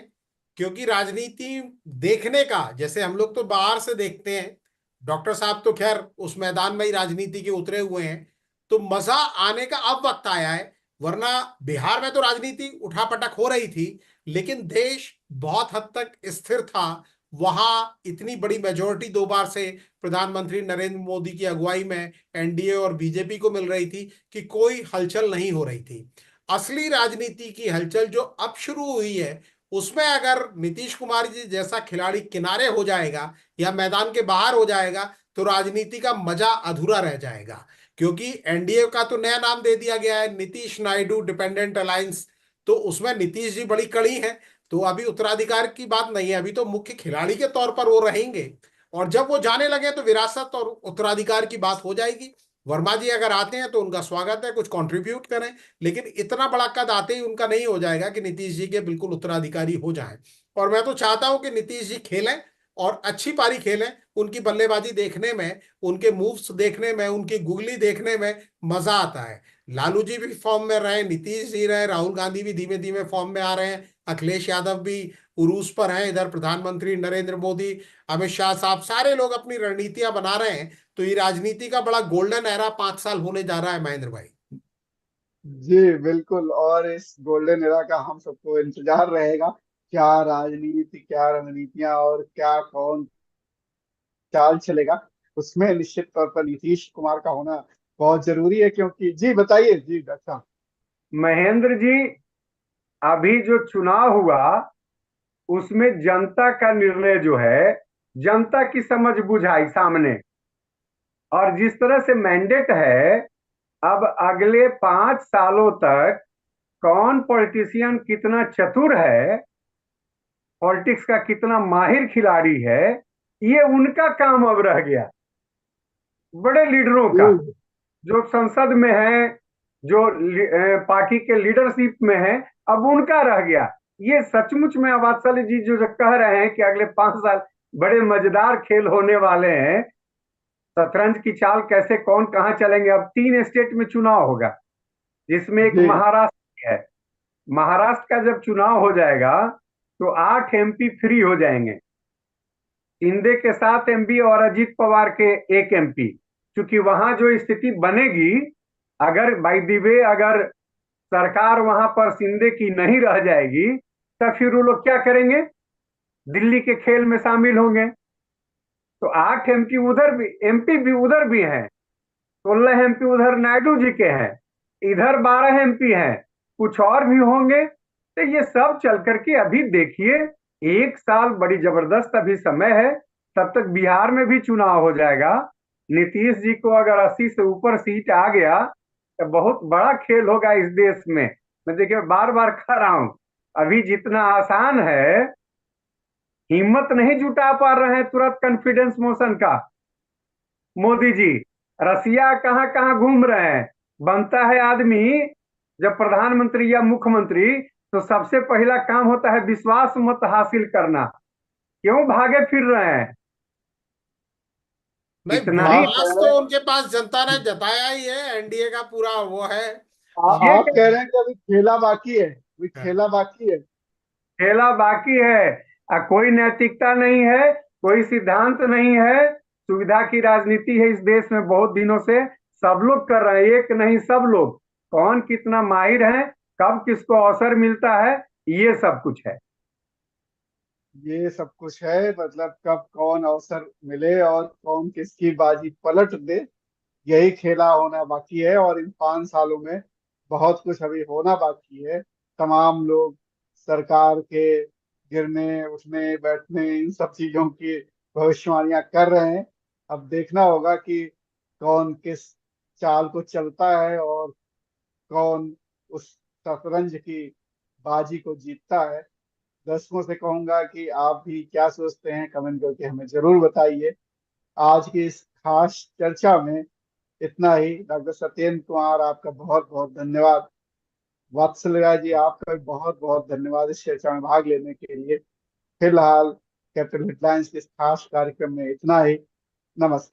क्योंकि राजनीति देखने का, जैसे हम लोग तो बाहर से देखते हैं, डॉक्टर साहब तो खैर उस मैदान में ही राजनीति के उतरे हुए हैं, तो मजा आने का अब वक्त आया है। वरना बिहार में तो राजनीति उठापटक हो रही थी, लेकिन देश बहुत हद तक स्थिर था। वहां इतनी बड़ी मेजोरिटी 2 बार से प्रधानमंत्री नरेंद्र मोदी की अगुवाई में एनडीए और बीजेपी को मिल रही थी कि कोई हलचल नहीं हो रही थी। असली राजनीति की हलचल जो अब शुरू हुई है, उसमें अगर नीतीश कुमार जी जैसा खिलाड़ी किनारे हो जाएगा या मैदान के बाहर हो जाएगा, तो राजनीति का मजा अधूरा रह जाएगा। क्योंकि एनडीए का तो नया नाम दे दिया गया है, नीतीश नायडू डिपेंडेंट अलायंस। तो उसमें नीतीश जी बड़ी कड़ी है। तो अभी उत्तराधिकार की बात नहीं है, अभी तो मुख्य खिलाड़ी के तौर पर वो रहेंगे। और जब वो जाने लगे तो विरासत और उत्तराधिकार की बात हो जाएगी। वर्मा जी अगर आते हैं तो उनका स्वागत है, कुछ कंट्रीब्यूट करें। लेकिन इतना बड़ा कद आते ही उनका नहीं हो जाएगा कि नीतीश जी के बिल्कुल उत्तराधिकारी हो जाएं। और मैं तो चाहता हूं कि नीतीश जी खेलें और अच्छी पारी खेलें। उनकी बल्लेबाजी देखने में, उनके मूव्स देखने में, उनकी गुगली देखने में मजा आता है। लालू जी भी फॉर्म में रहे, नीतीश जी रहे, राहुल गांधी भी धीमे धीमे फॉर्म में आ रहे हैं, अखिलेश यादव भी उरूस पर हैं, इधर प्रधानमंत्री नरेंद्र मोदी, अमित शाह साहब, सारे लोग अपनी रणनीतियां बना रहे हैं। तो ये राजनीति का बड़ा गोल्डन एरा 5 साल होने जा रहा है महेंद्र भाई। जी बिल्कुल। और इस गोल्डन एरा का हम सबको इंतजार रहेगा। क्या राजनीति, क्या रणनीतियां और क्या कौन चाल चलेगा, उसमें निश्चित तौर पर नीतीश कुमार का होना बहुत जरूरी है। क्योंकि जी बताइए जी डॉक्टर साहब। महेंद्र जी, अभी जो चुनाव हुआ उसमें जनता का निर्णय जो है, जनता की समझ बुझ आई सामने। और जिस तरह से मैंडेट है, अब अगले 5 सालों तक कौन पॉलिटिशियन कितना चतुर है, पॉलिटिक्स का कितना माहिर खिलाड़ी है, ये उनका काम अब रह गया। बड़े लीडरों का, जी जो संसद में है, जो पार्टी के लीडरशिप में है, अब उनका रह गया। ये सचमुच में वात्सल्य जी जो कह रहे हैं कि अगले 5 साल बड़े मजेदार खेल होने वाले हैं, शतरंज की चाल कैसे कौन कहां चलेंगे। अब 3 स्टेट में चुनाव होगा, जिसमें एक जी महाराष्ट्र है। महाराष्ट्र का जब चुनाव हो जाएगा तो 8 MP फ्री हो जाएंगे, शिंदे के 7 MP और अजीत पवार के 1 MP। क्योंकि वहां जो स्थिति बनेगी, अगर बाई दी वे अगर सरकार वहां पर शिंदे की नहीं रह जाएगी, तब फिर वो लोग क्या करेंगे, दिल्ली के खेल में शामिल होंगे। तो 8 MP उधर भी, MP भी उधर भी हैं, 16 MP उधर नायडू जी के हैं, इधर 12 MP हैं, कुछ और भी होंगे। तो ये सब चल करके अभी देखिए, 1 साल बड़ी जबरदस्त अभी समय है, तब तक बिहार में भी चुनाव हो जाएगा। नीतीश जी को अगर 80 से ऊपर सीट आ गया तो बहुत बड़ा खेल होगा इस देश में। मैं देखिए बार बार कह रहा हूं, अभी जितना आसान है, हिम्मत नहीं जुटा पा रहे हैं तुरंत कॉन्फिडेंस मोशन का। मोदी जी रसिया कहां कहां घूम रहे हैं। बनता है आदमी जब प्रधानमंत्री या मुख्यमंत्री, तो सबसे पहला काम होता है विश्वास मत हासिल करना। क्यों भागे फिर रहे हैं, नहीं, इतना ही। आप विश्वास कह तो रहे उनके पास जनता ने जताया ही है, एनडीए का पूरा वो है। ये आप कह रहे हैं कि अभी खेला बाकी है, अभी हाँ। खेला बाकी है। खेला बाकी है। कोई नैतिकता नहीं है, कोई सिद्धांत नहीं है, सुविधा की राजनीति है इस देश में बहुत दिनों से। सब लोग कर रहे हैं, एक नहीं सब लोग। कौन कितना माहिर है, कब किसको अवसर मिलता है, ये सब कुछ है। ये सब कुछ है, मतलब कब कौन अवसर मिले और कौन किसकी बाजी पलट दे, यही खेला होना बाकी है। और इन 5 सालों में बहुत कुछ अभी होना बाकी है। तमाम लोग सरकार के गिरने उठने बैठने इन सब चीजों की भविष्यवाणियां कर रहे हैं। अब देखना होगा कि कौन किस चाल को चलता है और कौन उस शतरंज की बाजी को जीतता है। दर्शकों से कहूंगा कि आप भी क्या सोचते हैं, कमेंट करके हमें जरूर बताइए। आज की इस खास चर्चा में इतना ही। डॉक्टर सत्येंद्र कुमार, आपका बहुत बहुत धन्यवाद। वात्सल्य जी, आपका भी बहुत बहुत धन्यवाद इस चर्चा में भाग लेने के लिए। फिलहाल कैपिटल हेडलाइंस के इस खास कार्यक्रम में इतना ही। नमस्कार।